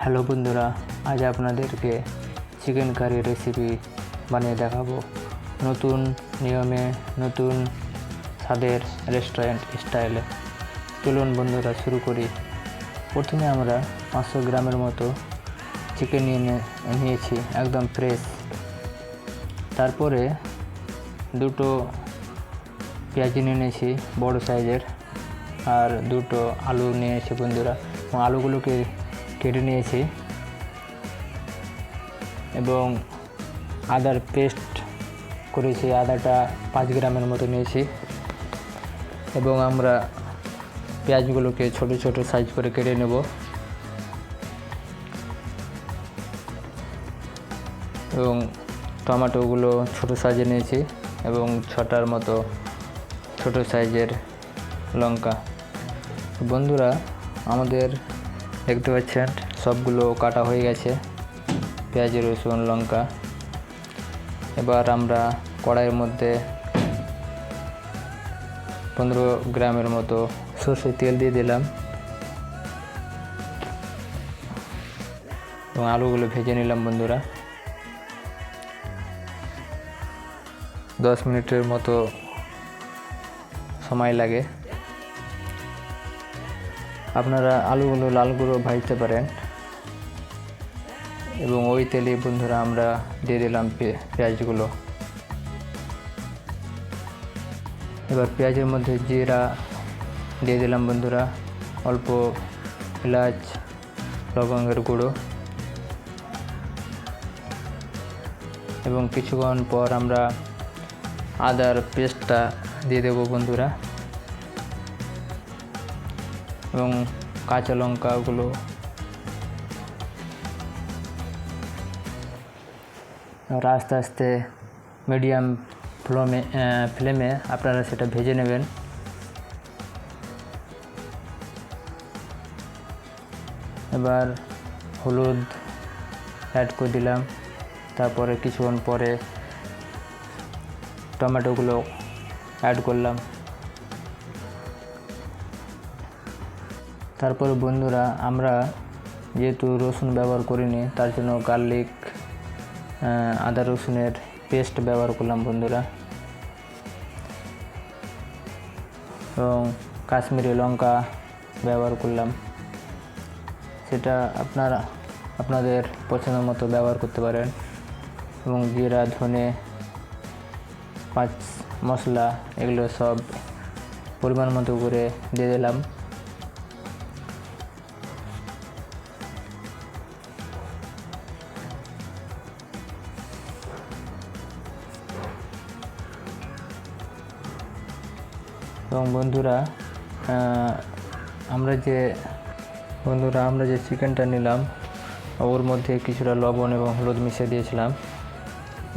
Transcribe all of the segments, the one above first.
Hello বন্ধুরা, আজ আপনাদেরকে চিকেন কারি রেসিপি বানিয়ে দেখাবো নতুন নিয়মে, নতুন স্বাদের রেস্টুরেন্ট স্টাইলে। চলুন বন্ধুরা শুরু করি। প্রথমে আমরা 500 গ্রামের মতো চিকেন নিয়েছি, একদম ফ্রেশ। তারপরে দুটো পেঁয়াজ নিয়েছি বড় সাইজের, আর দুটো আলু নিয়েছি বন্ধুরা। আলুগুলোকে কেটে নিয়েছি এবং আদার পেস্ট করেছি, আদাটা 5 গ্রামের মতো নিয়েছি। এবং আমরা পেঁয়াজগুলোকে ছোট ছোট সাইজ করে কেটে নেব এবং টমেটোগুলো ছোট সাইজে নিয়েছি এবং 6টার মতো ছোট সাইজের লঙ্কা। বন্ধুরা, আমাদের দেখতে পাচ্ছেন সবগুলো কাটা হয়ে গেছে, পেঁয়াজ, রসুন, লঙ্কা। এবার আমরা কড়াইয়ের মধ্যে 15 গ্রামের মতো সরষের তেল দিয়ে দিলাম এবং আলুগুলো ভেজে নিলাম বন্ধুরা। 10 মিনিটের মতো সময় লাগে। আপনারা আলুগুলো লাল করে ভাজতে পারেন এবং ওই তেলে বন্ধুরা আমরা দিয়ে দিলাম পেঁয়াজগুলো। এবার পেঁয়াজের মধ্যে জিরা দিয়ে দিলাম বন্ধুরা, অল্প এলাচ, লবঙ্গের গুঁড়ো এবং কিছুক্ষণ পর আমরা আদার পেস্টটা দিয়ে দেবো বন্ধুরা এবং কাঁচা লঙ্কাগুলো। আর আস্তে আস্তে মিডিয়াম ফ্লেমে আপনারা সেটা ভেজে নেবেন। এবার হলুদ অ্যাড করে দিলাম, তারপরে কিছুক্ষণ পরে টমেটোগুলো অ্যাড করলাম। তারপরে বন্ধুরা আমরা যেহেতু রসুন ব্যবহার করিনি, তার জন্য গার্লিক, আদা রসুনের পেস্ট ব্যবহার করলাম বন্ধুরা এবং কাশ্মীরি লঙ্কা ব্যবহার করলাম। সেটা আপনাদের পছন্দ মতো ব্যবহার করতে পারেন। এবং জিরা, ধনে, পাঁচ মশলা এগুলো সব পরিমাণ মতো করে দিয়ে দিলাম। এবং বন্ধুরা আমরা যে চিকেনটা নিলাম ওর মধ্যে কিছুটা লবণ এবং হলুদ মিশিয়ে দিয়েছিলাম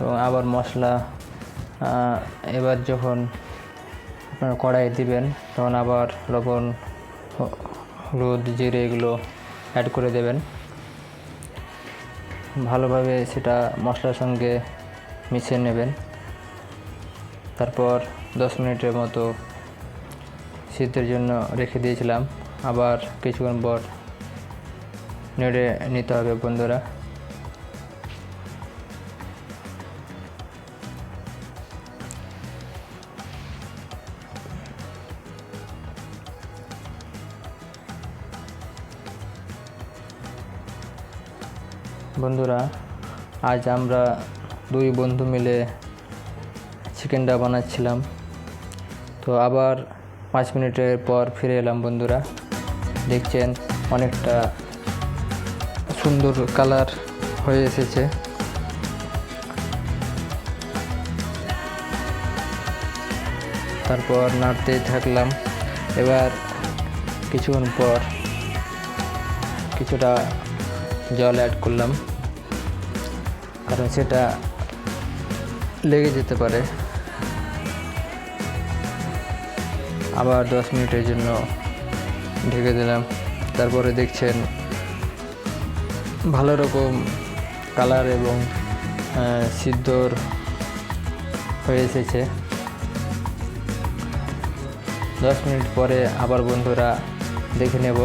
এবং আবার মশলা এবার যখন আপনারা কড়াইয়ে দিবেন তখন আবার লবণ, হলুদ, জিরে এগুলো অ্যাড করে দেবেন। ভালোভাবে সেটা মশলার সঙ্গে মিশিয়ে নেবেন। তারপর 10 মিনিটের মতো সিদ্ধের জন্য রেখে দিয়েছিলাম। আবার কিছুক্ষণ পর নেড়ে নিতে হবে বন্ধুরা। বন্ধুরা, আজ আমরা 2 বন্ধু মিলে চিকেনটা বানাচ্ছিলাম। তো আবার 5 মিনিটের পর ফিরে এলাম বন্ধুরা। দেখছেন অনেকটা সুন্দর কালার হয়ে এসেছে। তারপর নাড়তেই থাকলাম। এবার কিছুক্ষণ পর কিছুটা জল অ্যাড করলাম, কারণ সেটা লেগে যেতে পারে। আবার 10 মিনিটের জন্য ঢেকে দিলাম। তারপরে দেখছেন ভালো রকম কালার এবং সিদ্ধর হয়ে এসেছে। 10 মিনিট পরে আবার বন্ধুরা দেখে নেব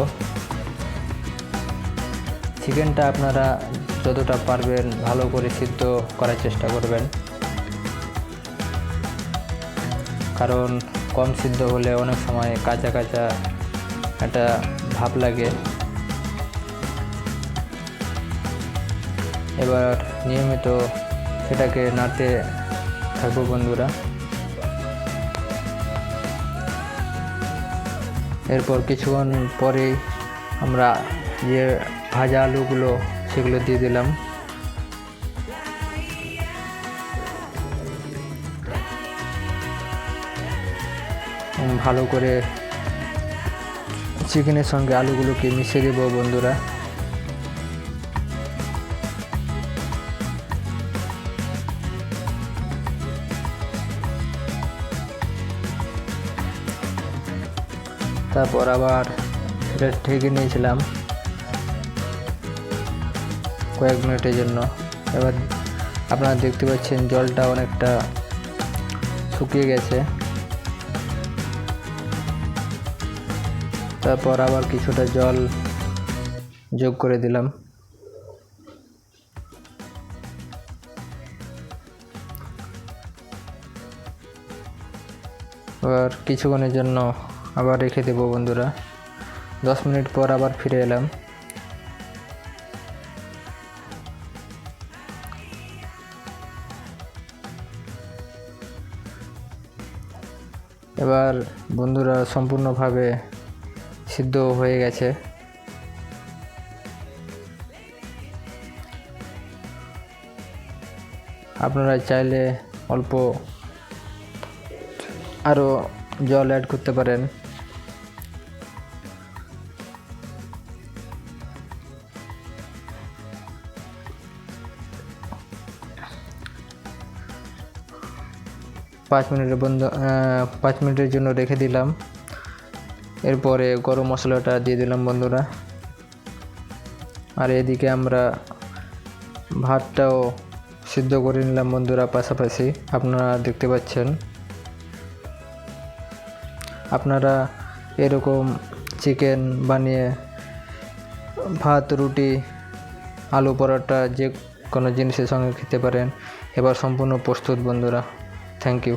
চিকেনটা আপনারা যতটা পারবেন ভালো করে সিদ্ধ করার চেষ্টা করবেন, কারণ কম সিদ্ধ হলে অনেক সময় কাঁচা কাঁচা একটা ভাব লাগে। এবার নিয়মিত সেটাকে নাড়তে থাকবো বন্ধুরা। এরপর কিছুক্ষণ পরেই আমরা যে ভাজা আলুগুলো সেগুলো দিয়ে দিলাম। ভালো করে চিকেনের সঙ্গে আলুগুলোকে মিশিয়ে দেবো বন্ধুরা। তারপর আবার সেটা ঢেকে নিয়েছিলাম কয়েক মিনিটের জন্য। এবার আপনারা দেখতে পাচ্ছেন জলটা অনেকটা শুকিয়ে গেছে। তারপর আবার কিছুটা জল যোগ করে দিলাম। এবার কিছুক্ষণের জন্য আবার রেখে দেবো বন্ধুরা। 10 মিনিট পর আবার ফিরে এলাম। এবার বন্ধুরা সম্পূর্ণভাবে সিদ্ধ হয়ে গেছে। আপনারা চাইলে অল্প আরও জল অ্যাড করতে পারেন। পাঁচ মিনিটের জন্য রেখে দিলাম। এরপরে গরম মশলাটা দিয়ে দিলাম বন্ধুরা। আর এদিকে আমরা ভাতটাও সিদ্ধ করে নিলাম বন্ধুরা পাশাপাশি, আপনারা দেখতে পাচ্ছেন। আপনারা এরকম চিকেন বানিয়ে ভাত, রুটি, আলু পরোটা যে কোনো জিনিসের সঙ্গে খেতে পারেন। এবার সম্পূর্ণ প্রস্তুত বন্ধুরা। Thank you.